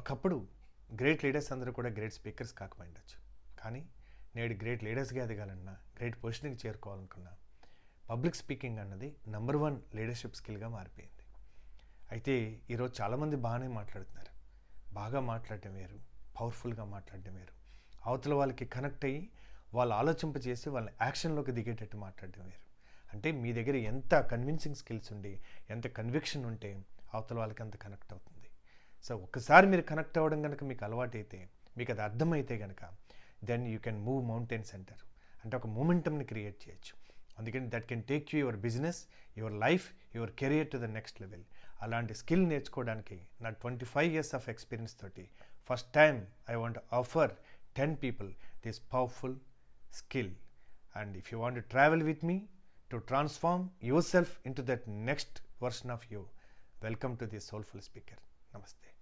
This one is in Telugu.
ఒకప్పుడు గ్రేట్ లీడర్స్ అందరూ కూడా గ్రేట్ స్పీకర్స్ కాకపోయిండొచ్చు, కానీ నేడు గ్రేట్ లీడర్స్గా ఎదగాలన్నా, గ్రేట్ పొజిషన్కి చేరుకోవాలనుకున్నా పబ్లిక్ స్పీకింగ్ అన్నది నంబర్ 1 లీడర్షిప్ స్కిల్గా మారిపోయింది. అయితే ఈరోజు చాలామంది బాగానే మాట్లాడుతున్నారు. బాగా మాట్లాడటం వేరు, పవర్ఫుల్గా మాట్లాడటం వేరు, అవతల వాళ్ళకి కనెక్ట్ అయ్యి వాళ్ళు ఆలోచింపచేసి వాళ్ళని యాక్షన్లోకి దిగేటట్టు మాట్లాడటం వేరు. అంటే మీ దగ్గర ఎంత కన్విన్సింగ్ స్కిల్స్ ఉండి, ఎంత కన్విక్షన్ ఉంటే అవతల వాళ్ళకి అంత కనెక్ట్ అవుతుంది. సో ఒక్కసారి మీరు కనెక్ట్ అవ్వడం కనుక మీకు అలవాటైతే, మీకు అది అర్థమైతే కనుక, then you can move mountains అంటారు. అంటే ఒక మూమెంటంని క్రియేట్ చేయొచ్చు. అందుకని that can take you your business, your life, your career to the next level. అలాంటి స్కిల్ నేర్చుకోవడానికి నా 25 years ఆఫ్ ఎక్స్పీరియన్స్ తోటి first time I want offer 10 people this powerful skill. And if you want to travel with me to transform yourself into that next version of you, welcome to the Soulful Speaker. Namaste.